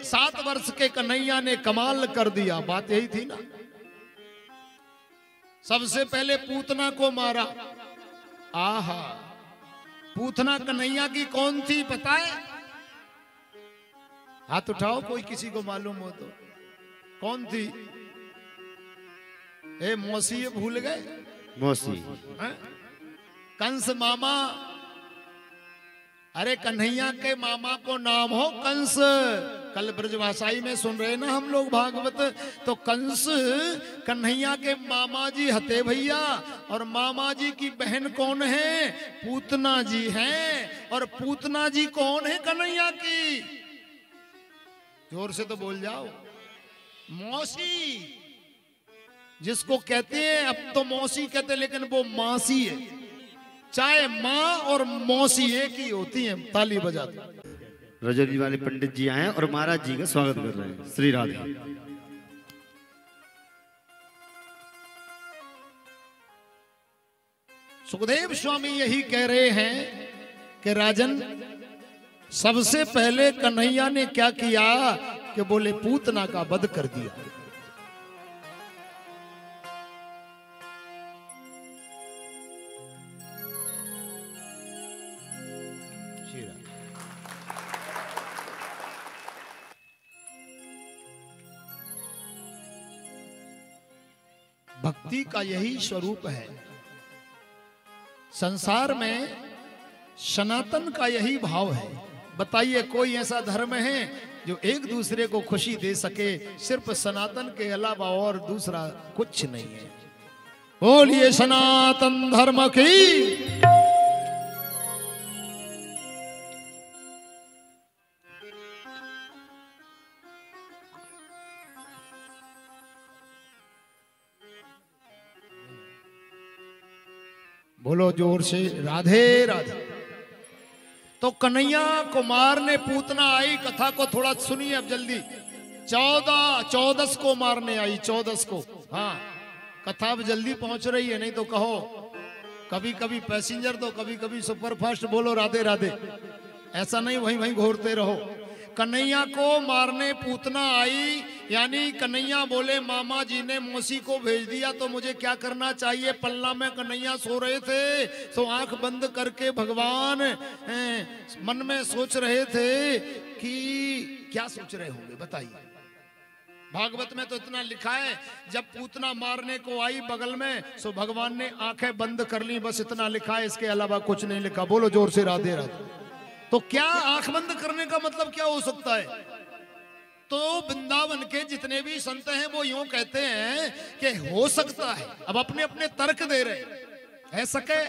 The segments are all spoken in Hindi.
7 वर्ष के कन्हैया ने कमाल कर दिया। बात यही थी ना, सबसे पहले पूतना को मारा। आहा, पूतना कन्हैया की कौन थी पता है? हाथ उठाओ कोई किसी को मालूम हो तो। कौन थी? मौसी, ये भूल गए? मौसी कंस मामा। अरे कन्हैया के मामा को नाम हो कंस। कल ब्रजभाषाई में सुन रहे ना हम लोग भागवत, तो कंस कन्हैया के मामा जी हते भैया। और मामा जी की बहन कौन है? पूतना जी हैं। और पूतना जी कौन है कन्हैया की? जोर से तो बोल जाओ। मौसी, जिसको कहते हैं, अब तो मौसी कहते हैं लेकिन वो मासी है। चाहे माँ और मौसी एक ही होती हैं। ताली बजा दो। रजनी वाले पंडित जी आए हैं और महाराज जी का स्वागत कर रहे हैं। श्री राधे। सुखदेव स्वामी यही कह रहे हैं कि राजन, सबसे पहले कन्हैया ने क्या किया कि बोले पूतना का वध कर दिया। भक्ति का यही स्वरूप है। संसार में सनातन का यही भाव है। बताइए कोई ऐसा धर्म है जो एक दूसरे को खुशी दे सके? सिर्फ सनातन के अलावा और दूसरा कुछ नहीं है। बोलिए सनातन धर्म की। बोलो जोर से राधे राधे। तो कन्हैया को मारने पूतना आई। कथा को थोड़ा सुनिए अब जल्दी। 14 को मारने आई। 14 को। हाँ, कथा अब जल्दी पहुंच रही है, नहीं तो कहो कभी कभी पैसेंजर तो कभी कभी सुपरफास्ट। बोलो राधे राधे। ऐसा नहीं वहीं वहीं घूरते रहो। कन्हैया को मारने पूतना आई, यानी कन्हैया बोले मामा जी ने मौसी को भेज दिया तो मुझे क्या करना चाहिए? पल्ला में कन्हैया सो रहे थे तो आंख बंद करके भगवान मन में सोच रहे थे कि क्या सोच रहे होंगे बताइए। भागवत में तो इतना लिखा है, जब पूतना मारने को आई बगल में सो भगवान ने आंखें बंद कर ली। बस इतना लिखा है, इसके अलावा कुछ नहीं लिखा। बोलो जोर से राधे राधे। तो क्या आंख बंद करने का मतलब क्या हो सकता है? तो वृंदावन के जितने भी संत हैं वो यूं कहते हैं कि हो सकता है। अब अपने अपने तर्क दे रहे हैं। सके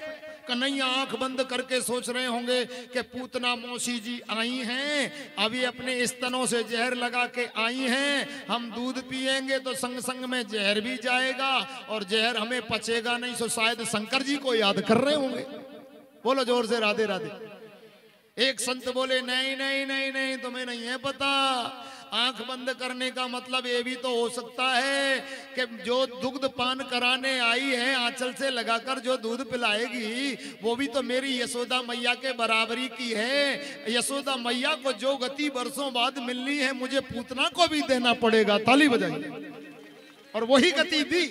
कन्हैया आंख बंद करके सोच रहे होंगे कि पूतना मौसी जी आई हैं, अभी अपने स्तनों से जहर लगा के आई हैं, हम दूध पिएंगे तो संग संग में जहर भी जाएगा और जहर हमें पचेगा नहीं। सो शायद शंकर जी को याद कर रहे होंगे। बोलो जोर से राधे राधे। एक संत बोले नहीं नहीं नहीं नहीं, तुम्हें नहीं है पता। आंख बंद करने का मतलब ये भी तो हो सकता है कि जो दुग्ध पान कराने आई है, आंचल से लगाकर जो दूध पिलाएगी वो भी तो मेरी यशोदा मैया के बराबरी की है। यशोदा मैया को जो गति वर्षों बाद मिलनी है मुझे पूतना को भी देना पड़ेगा। ताली बजाइए। और वही गति दी।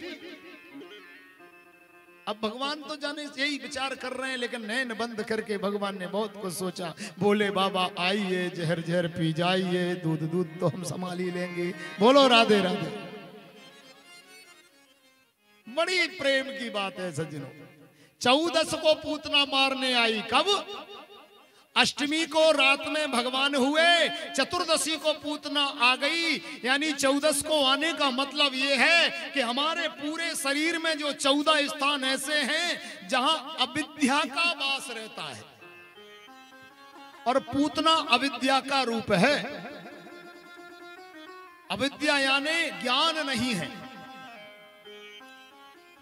अब भगवान तो जाने यही विचार कर रहे हैं, लेकिन नैन बंद करके भगवान ने बहुत कुछ सोचा। बोले बाबा आइए, जहर जहर पी जाइए, दूध दूध तो हम संभाल ही लेंगे। बोलो राधे राधे। बड़ी प्रेम की बात है सज्जनों। 14 को पूतना मारने आई। कब? अष्टमी को रात में भगवान हुए, चतुर्दशी को पूतना आ गई। यानी 14 को आने का मतलब ये है कि हमारे पूरे शरीर में जो 14 स्थान ऐसे हैं जहां अविद्या का वास रहता है, और पूतना अविद्या का रूप है। अविद्या यानी ज्ञान नहीं है।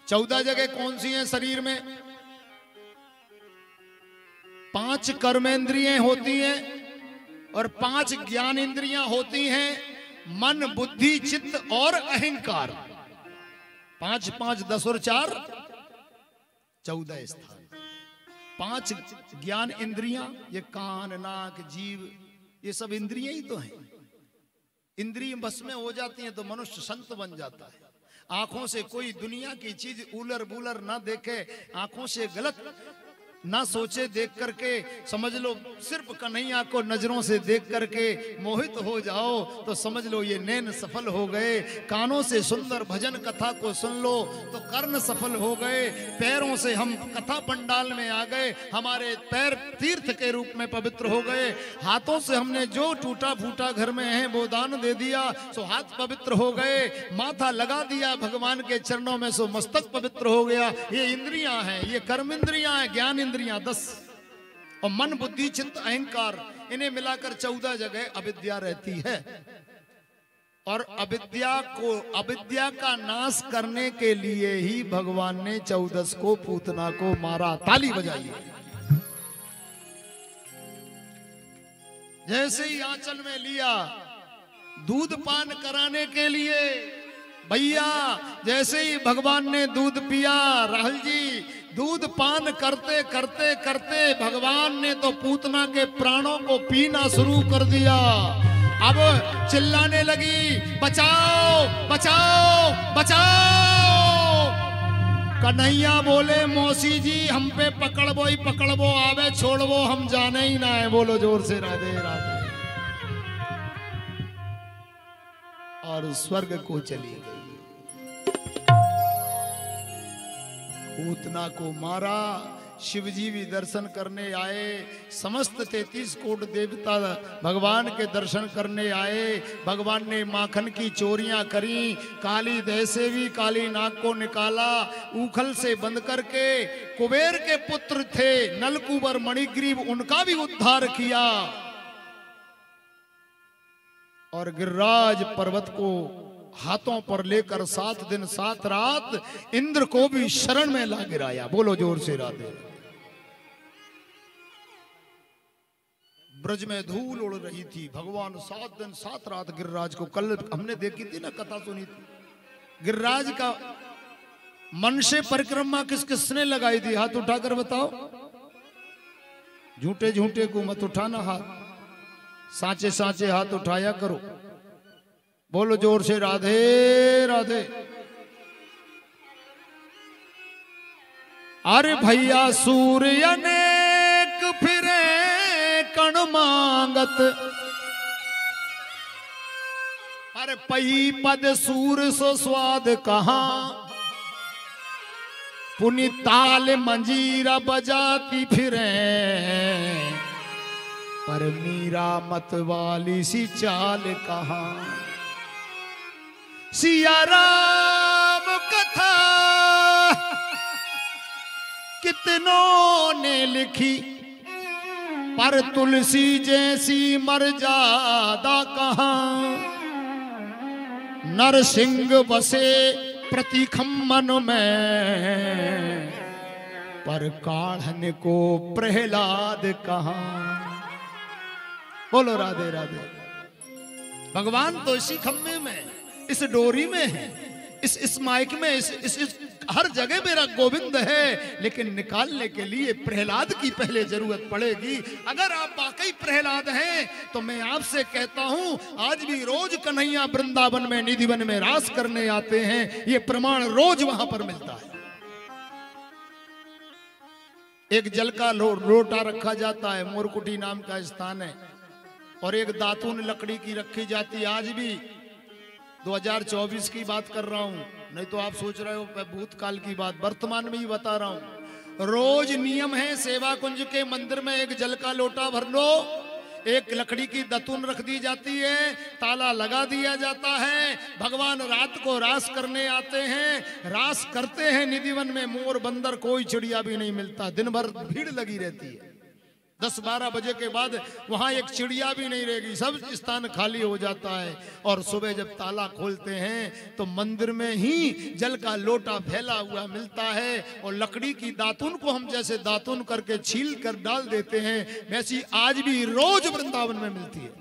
14 जगह कौन सी हैं शरीर में? 5 कर्मेंद्रियां होती हैं और 5 ज्ञान इंद्रियां होती हैं। मन, बुद्धि, चित्त और अहंकार। 5 5 10 और 4 14 स्थान। 5 ज्ञान इंद्रियां, ये कान, नाक, जीव, ये सब इंद्रियां ही तो हैं। इंद्रिय बस में हो जाती हैं तो मनुष्य संत बन जाता है। आंखों से कोई दुनिया की चीज उलर बुलर ना देखे, आंखों से गलत ना सोचे, देख करके समझ लो सिर्फ कन्हैया को नजरों से देख करके मोहित हो जाओ तो समझ लो ये नैन सफल हो गए। कानों से सुंदर भजन कथा को सुन लो तो कर्ण सफल हो गए। पैरों से हम कथा पंडाल में आ गए, हमारे पैर तीर्थ के रूप में पवित्र हो गए। हाथों से हमने जो टूटा फूटा घर में है वो दान दे दिया सो हाथ पवित्र हो गए। माथा लगा दिया भगवान के चरणों में सो मस्तक पवित्र हो गया। ये इंद्रियां हैं, ये कर्म इंद्रियां हैं, ज्ञान इंद्रियां 10 और मन बुद्धि चित्त अहंकार, इन्हें मिलाकर 14 जगह अविद्या रहती है। और अविद्या का नाश करने के लिए ही भगवान ने 14 को पूतना को मारा। ताली बजाइए। जैसे ही आंचल में लिया दूध पान कराने के लिए, भैया जैसे ही भगवान ने दूध पिया, राहुल जी दूध पान करते करते करते भगवान ने तो पूतना के प्राणों को पीना शुरू कर दिया। अब चिल्लाने लगी, बचाओ बचाओ बचाओ। कन्हैया बोले, मौसी जी हम पे पकड़बो ही पकड़बो, आवे छोड़बो हम जाने ही ना है। बोलो जोर से राधे राधे। और स्वर्ग को चली गई। पूतना को मारा। शिवजी भी दर्शन करने आए, समस्त 33 कोटि देवता भगवान के दर्शन करने आए। भगवान ने माखन की चोरियां करी, काली दह से भी काली नाग को निकाला, उखल से बंद करके। कुबेर के पुत्र थे नलकुबर मणिग्रीव, उनका भी उद्धार किया। और गिरिराज पर्वत को हाथों पर लेकर 7 दिन 7 रात इंद्र को भी शरण में ला गिराया। बोलो जोर से राधे। ब्रज में धूल उड़ रही थी, भगवान 7 दिन 7 रात गिरिराज को, कल हमने देखी थी ना, कथा सुनी थी। गिरिराज का मन से परिक्रमा किस किसने लगाई थी? हाथ उठाकर बताओ। झूठे झूठे को मत उठाना हाथ, सांचे सांचे हाथ उठाया करो। बोलो जोर से राधे राधे। अरे भैया सूर्य अनेक फिरे कण मांगत, अरे पई पद सूर सो स्वाद कहां, पुनि ताल मंजीरा बजाती फिरे, पर मीरा मत वाली सी चाल कहां। सिया राम कथा कितनों ने लिखी, पर तुलसी जैसी मर्यादा कहां। नरसिंह बसे प्रतिखम मन में, पर काढ़न को प्रहलाद कहां। बोलो राधे राधे। भगवान तो इसी खम्भे में, इस डोरी में है, इस माइक में, इस हर जगह मेरा गोविंद है। लेकिन निकालने के लिए प्रहलाद की पहले जरूरत पड़ेगी। अगर आप वाकई प्रहलाद हैं तो मैं आपसे कहता हूं, आज भी रोज कन्हैया वृंदावन में निधिवन में रास करने आते हैं। ये प्रमाण रोज वहां पर मिलता है। एक जल का लोटा रखा जाता है, मोरकुटी नाम का स्थान है, और एक दातून लकड़ी की रखी जाती है। आज भी 2024 की बात कर रहा हूं, नहीं तो आप सोच रहे हो भूतकाल की बात, वर्तमान में ही बता रहा हूं। रोज नियम है, सेवा कुंज के मंदिर में एक जल का लोटा भर लो, एक लकड़ी की दतून रख दी जाती है, ताला लगा दिया जाता है। भगवान रात को रास करने आते हैं, रास करते हैं निधिवन में। मोर बंदर कोई चिड़िया भी नहीं मिलता, दिन भर भीड़ लगी रहती है। 10-12 बजे के बाद वहां एक चिड़िया भी नहीं रहेगी, सब स्थान खाली हो जाता है। और सुबह जब ताला खोलते हैं तो मंदिर में ही जल का लोटा फैला हुआ मिलता है। और लकड़ी की दातुन को हम जैसे दातुन करके छील कर डाल देते हैं, वैसी आज भी रोज वृंदावन में मिलती है।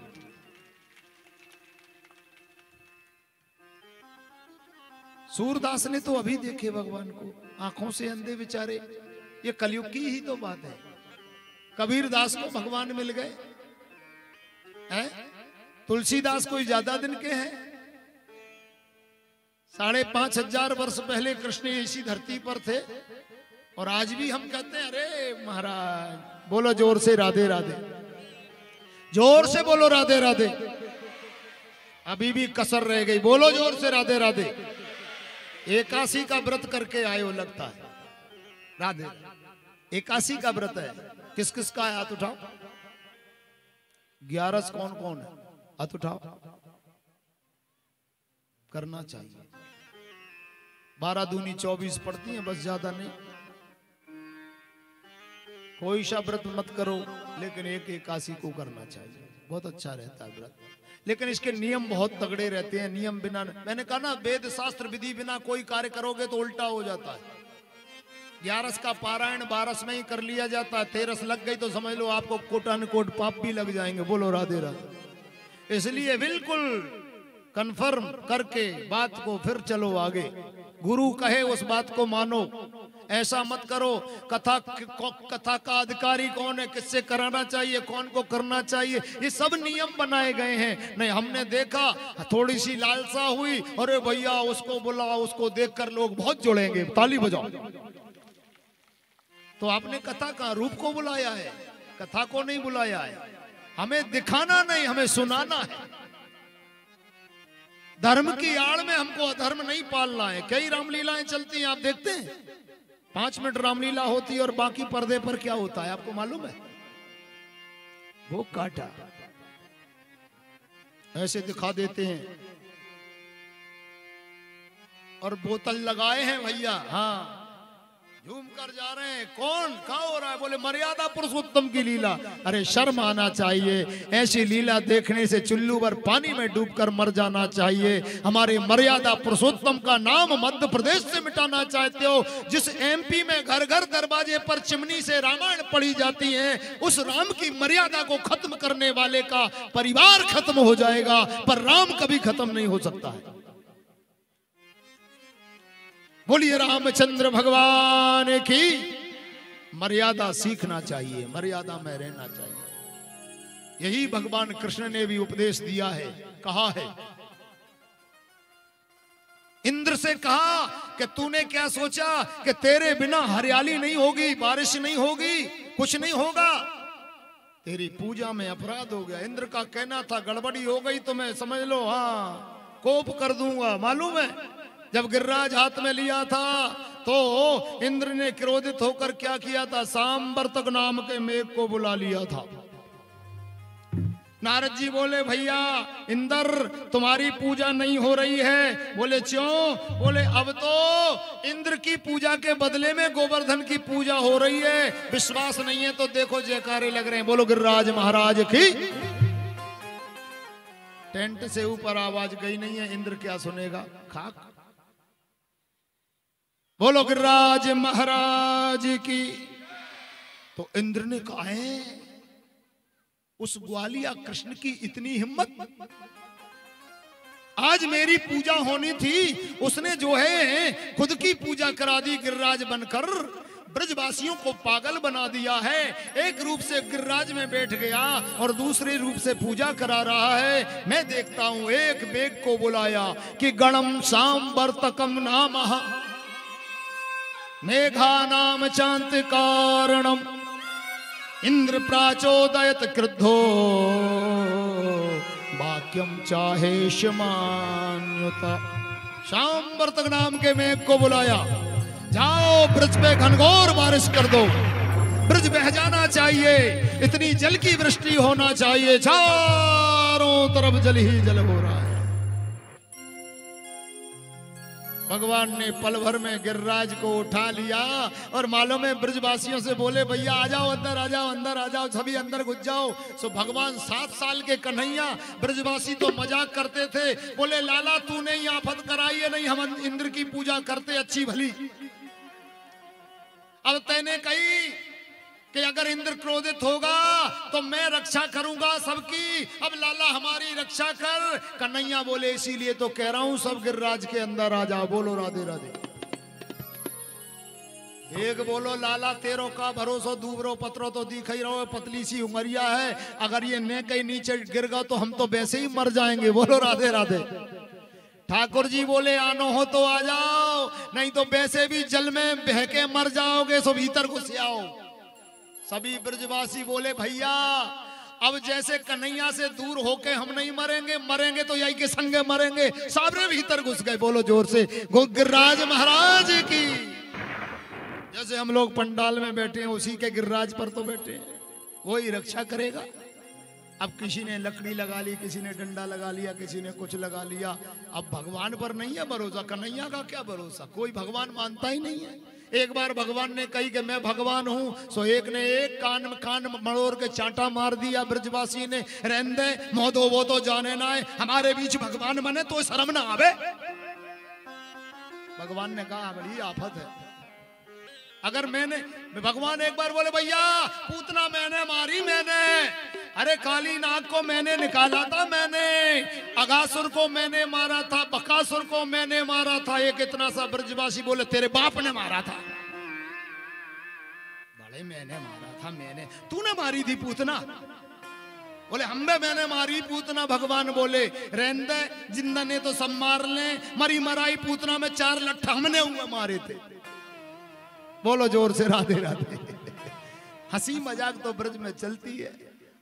सूरदास ने तो अभी देखे भगवान को, आंखों से अंधे बेचारे। ये कलयुग की ही तो बात है। कबीर दास को भगवान मिल गए हैं, तुलसीदास कोई ज्यादा दिन के हैं? 5,500 वर्ष पहले कृष्ण इसी धरती पर थे और आज भी हम कहते हैं अरे महाराज, बोलो जोर से राधे राधे, जोर से बोलो राधे राधे। अभी भी कसर रह गई, बोलो जोर से राधे राधे। एकादशी का व्रत करके आए हो लगता है। राधे, एकादशी का व्रत है, किस किस का है? हाथ उठाओ। 11 कौन कौन है? हाथ उठाओ। करना चाहिए। 12 दूनी 24 पड़ती हैं, बस ज्यादा नहीं। कोई सा व्रत मत करो, लेकिन एक एकादशी को करना चाहिए, बहुत अच्छा रहता है व्रत। लेकिन इसके नियम बहुत तगड़े रहते हैं। नियम बिना, मैंने कहा ना, वेद शास्त्र विधि बिना कोई कार्य करोगे तो उल्टा हो जाता है। 11 का पारायण 12 में ही कर लिया जाता है, 13 लग गई तो समझ लो आपको कोटान कोट पाप भी लग जाएंगे। बोलो राधे राधे। इसलिए बिल्कुल कन्फर्म करके बात को फिर चलो आगे। गुरु कहे उस बात को मानो, ऐसा मत करो कथा का अधिकारी कौन है, किससे कराना चाहिए, कौन को करना चाहिए, ये सब नियम बनाए गए हैं। नहीं, हमने देखा, थोड़ी सी लालसा हुई, अरे भैया उसको बुलाओ, उसको देखकर लोग बहुत जुड़ेंगे, ताली बजाओ। तो आपने कथा का रूप को बुलाया है, कथा को नहीं बुलाया है। हमें दिखाना नहीं, हमें सुनाना है। धर्म की आड़ में हमको अधर्म नहीं पालना है। कई रामलीलाएं चलती हैं, आप देखते हैं 5 मिनट रामलीला होती है और बाकी पर्दे पर क्या होता है आपको मालूम है? वो काटा ऐसे दिखा देते हैं और बोतल लगाए हैं भैया, हाँ झूम कर जा रहे हैं। कौन क्या हो रहा है? बोले मर्यादा पुरुषोत्तम की लीला। अरे शर्म आना चाहिए, ऐसी लीला देखने से चुल्लू भर पानी में डूबकर मर जाना चाहिए। हमारे मर्यादा पुरुषोत्तम का नाम मध्य प्रदेश से मिटाना चाहते हो? जिस एमपी में घर घर दरवाजे पर चिमनी से रामायण पढ़ी जाती है, उस राम की मर्यादा को खत्म करने वाले का परिवार खत्म हो जाएगा, पर राम कभी खत्म नहीं हो सकता है। बोलिए रामचंद्र भगवान की। मर्यादा सीखना चाहिए, मर्यादा में रहना चाहिए। यही भगवान कृष्ण ने भी उपदेश दिया है, कहा है। इंद्र से कहा कि तूने क्या सोचा कि तेरे बिना हरियाली नहीं होगी, बारिश नहीं होगी, कुछ नहीं होगा, तेरी पूजा में अपराध हो गया। इंद्र का कहना था गड़बड़ी हो गई तो मैं समझ लो हाँ कोप कर दूंगा। मालूम है जब गिरिराज हाथ में लिया था तो इंद्र ने क्रोधित होकर क्या किया था? सांबर्तक नाम के मेघ को बुला लिया था। नारद जी बोले भैया इंद्र तुम्हारी पूजा नहीं हो रही है। बोले क्यों? बोले अब तो इंद्र की पूजा के बदले में गोवर्धन की पूजा हो रही है। विश्वास नहीं है तो देखो जयकारे लग रहे हैं। बोलो गिरिराज महाराज की। टेंट से ऊपर आवाज गई नहीं है, इंद्र क्या सुनेगा? खाक। बोलो गिरिराज महाराज की। तो इंद्र ने कहा है उस ग्वालिया कृष्ण की इतनी हिम्मत, आज मेरी पूजा होनी थी, उसने जो है खुद की पूजा करा दी गिरिराज बनकर, ब्रजवासियों को पागल बना दिया है। एक रूप से गिरिराज में बैठ गया और दूसरे रूप से पूजा करा रहा है। मैं देखता हूं एक मेघ को बुलाया कि गणम सांबर्तकम नामः मेघा नाम चांत कारणम इंद्र प्राचोदयत क्रुद्धो वाक्यम चाहे शमान्युता। सांबर्तक नाम के मेघ को बुलाया, जाओ ब्रज पे घनघोर बारिश कर दो, ब्रज बह जाना चाहिए, इतनी जल की वृष्टि होना चाहिए, चारों तरफ जल ही जल हो रहा है। भगवान ने पल भर में गिरिराज को उठा लिया और मालूम है ब्रजवासियों से बोले भैया आ जाओ अंदर, आ जाओ अंदर, आ जाओ, सभी अंदर घुस जाओ। सो भगवान 7 साल के कन्हैया, ब्रजवासी तो मजाक करते थे, बोले लाला तूने ही आफत कराई है, नहीं हम इंद्र की पूजा करते अच्छी भली। अब तैने कही कि अगर इंद्र क्रोधित होगा तो मैं रक्षा करूंगा सबकी, अब लाला हमारी रक्षा कर। कन्हैया बोले इसीलिए तो कह रहा हूं सब गिरिराज के अंदर आ जाओ। बोलो राधे राधे। एक बोलो लाला तेरो का भरोसा दूबरो पत्रो तो दिख ही रहो, पतली सी उमरिया है, अगर ये ने कहीं नीचे गिर गया तो हम तो वैसे ही मर जाएंगे। बोलो राधे राधे। ठाकुर जी बोले आनो हो तो आ जाओ, नहीं तो वैसे भी जल में बह के मर जाओगे, सो भीतर घुस आओ। सभी ब्रजवासी बोले भैया अब जैसे कन्हैया से दूर होके हम नहीं मरेंगे, मरेंगे तो यही के संगे मरेंगे। साबरे भीतर घुस गए। बोलो जोर से गिरिराज महाराज की। जैसे हम लोग पंडाल में बैठे हैं उसी के गिरिराज पर तो बैठे हैं, वही रक्षा करेगा। अब किसी ने लकड़ी लगा ली, किसी ने डंडा लगा लिया, किसी ने कुछ लगा लिया। अब भगवान पर नहीं है भरोसा, कन्हैया का क्या भरोसा, कोई भगवान मानता ही नहीं है। एक बार भगवान ने कही कि मैं भगवान हूं, सो एक ने एक कान मड़ोर के चांटा मार दिया। ब्रजवासी ने रहने दे मोदो वो तो जाने ना है, हमारे बीच भगवान बने तो शर्म ना आवे। भगवान ने कहा बड़ी आफत है। अगर भगवान एक बार बोले भैया पूतना मैंने मारी, मैंने अरे काली नाग को मैंने निकाला था, मैंने अगासुर को मैंने मारा था, बकासुर को मैंने मारा था। एक इतना सा ब्रजवासी बोले तेरे बाप ने मारा था। बड़े मैंने मारा था, मैंने, तूने मारी थी पूतना? बोले हमने मैंने मारी पूतना। भगवान बोले रहने दे, जिंदा ने तो सब मार ले, मरी मराई पूतना में 4 लट्ठा हमने हुए मारे थे। बोलो जोर से राधे राधे। हंसी मजाक तो ब्रज में चलती है।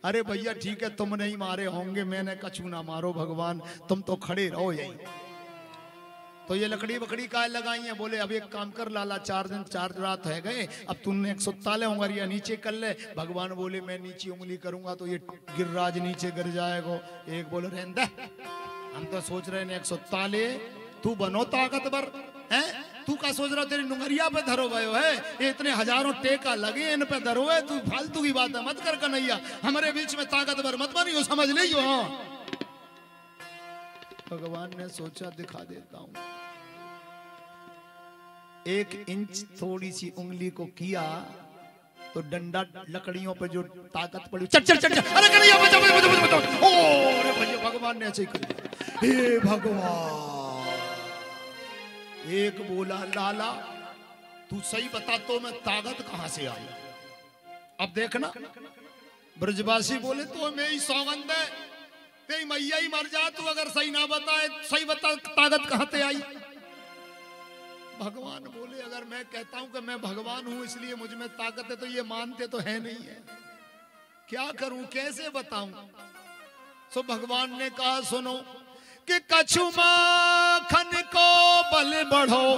अरे भैया ठीक है तुम नहीं मारे होंगे, मैंने कछु ना मारो भगवान, तुम तो खड़े रहो यही। तो ये लकड़ी बकड़ी का लगाई है। बोले अब एक काम कर लाला, 4 दिन 4 रात है गए, अब तुमने 100 उंगलियां नीचे कर ले। भगवान बोले मैं नीचे उंगली करूंगा तो ये गिरिराज नीचे गिर जाएगा। एक बोले रहने हम तो सोच रहे हैं 100 तू बनो ताकतवर है, तू का सोच रहा तेरी नुंगरिया पे धरो भयो है, ये इतने हजारों टेका लगे इन पे धरो है, तू फालतू की बात है मत कर कन्हैया, हमारे बीच में ताकतवर मत बनियो, समझ लियो। हाँ भगवान ने सोचा दिखा देता हूं। 1 इंच थोड़ी सी उंगली को किया तो डंडा लकड़ियों पे जो ताकत पड़ी चट चट चट, अरे कन्हैया बचाओ बचाओ बचाओ, ओ अरे भैया भगवान ने ऐसे ही कर दिया। हे भगवान। एक बोला लाला तू सही बता तो मैं ताकत कहां से आई? अब देखना ब्रजवासी बोले तो मैं ही सौगंध है तेरी मैया ही मर जा तू अगर सही ना बताए, सही बता ताकत कहां से आई? भगवान बोले अगर मैं कहता हूं कि मैं भगवान हूं इसलिए मुझ में ताकत है तो ये मानते तो है नहीं है, क्या करूं कैसे बताऊं? सो भगवान ने कहा सुनो कि कछु माखन को बल बढ़ो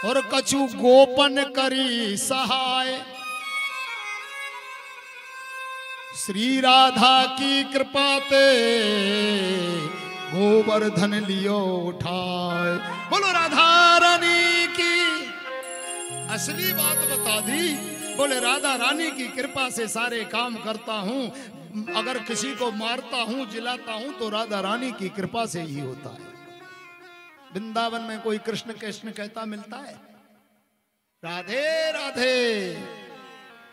और कछु गोपन करी सहाय, श्री राधा की कृपा ते गोवर्धन लियो उठाए। बोलो राधा रानी की। असली बात बता दी। बोले राधा रानी की कृपा से सारे काम करता हूं, अगर किसी को मारता हूं जिलाता हूं तो राधा रानी की कृपा से ही होता है। वृंदावन में कोई कृष्ण कृष्ण कहता मिलता है? राधे राधे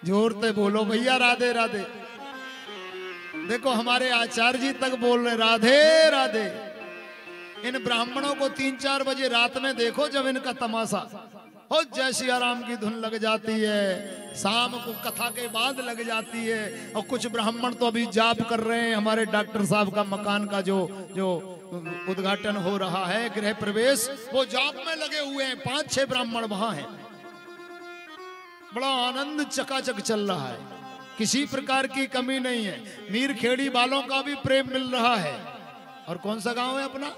जोर से बोलो भैया राधे राधे। देखो हमारे आचार्य जी तक बोल रहे राधे राधे। इन ब्राह्मणों को 3-4 बजे रात में देखो जब इनका तमाशा हो, जय सिया राम की धुन लग जाती है, शाम को कथा के बाद लग जाती है। और कुछ ब्राह्मण तो अभी जाप कर रहे हैं। हमारे डॉक्टर साहब का मकान का जो उद्घाटन हो रहा है, गृह प्रवेश, वो जाप में लगे हुए हैं। 5-6 ब्राह्मण वहां हैं। बड़ा आनंद चकाचक चल रहा है, किसी प्रकार की कमी नहीं है। मीर खेड़ी वालों का भी प्रेम मिल रहा है। और कौन सा गांव है अपना?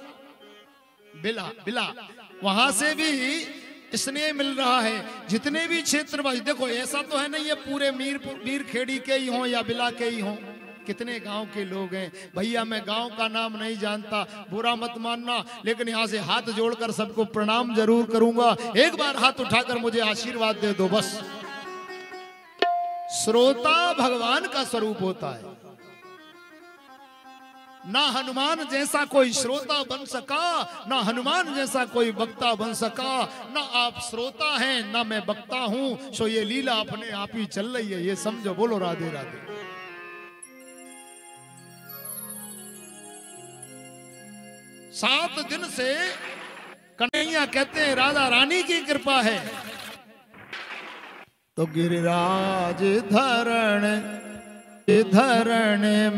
बिला। वहां से भी स्नेह मिल रहा है। जितने भी क्षेत्र देखो ऐसा तो है नहीं है पूरे मीर खेड़ी के ही हों या बिला के ही हों, कितने गांव के लोग हैं। भैया मैं गांव का नाम नहीं जानता, बुरा मत मानना, लेकिन यहाँ से हाथ जोड़कर सबको प्रणाम जरूर करूंगा। एक बार हाथ उठाकर मुझे आशीर्वाद दे दो बस। श्रोता भगवान का स्वरूप होता है। ना हनुमान जैसा कोई श्रोता बन सका, ना हनुमान जैसा कोई वक्ता बन सका। ना आप श्रोता हैं ना मैं वक्ता हूं, सो ये लीला अपने आप ही चल रही है, ये समझो। बोलो राधे राधे। सात दिन से कन्हैया कहते हैं राधा रानी की कृपा है। तो गिरिराज धरण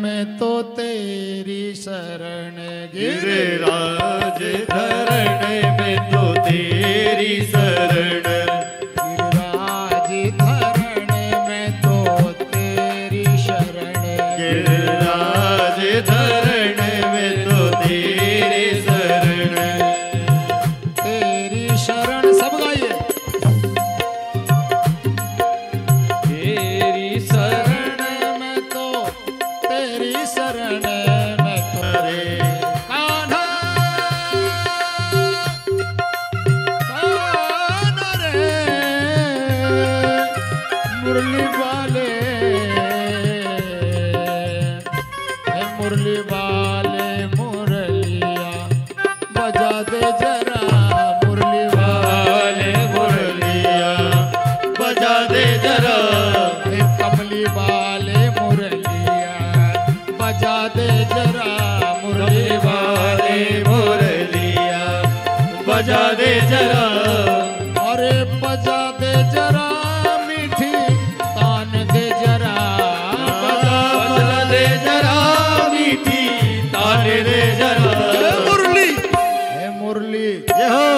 में तो तेरी शरण, गिरिराज धरण में तो तेरी शरण, गिरिराज धरण में तो तेरी शरण, गिरिराज धरण में तो तेरी शरण, तेरी शरण। सब गाइए। तेरी शरण में तो तेरी शरण में तो रे कान्हा कान्हा रे मुरली वाले मुरली वाले मुरलिया बजा दे जरा, मुरली वाले मुरलिया बजा दे जरा, कमली वाले मुरलिया बजा दे जरा, मुरली वाले मुरलिया बजा दे जरा, अरे बजा दे जरा मीठी तान दे जरा, बजा दे जरा मीठी तान दे जरा, मुरली हे मुरली जय हो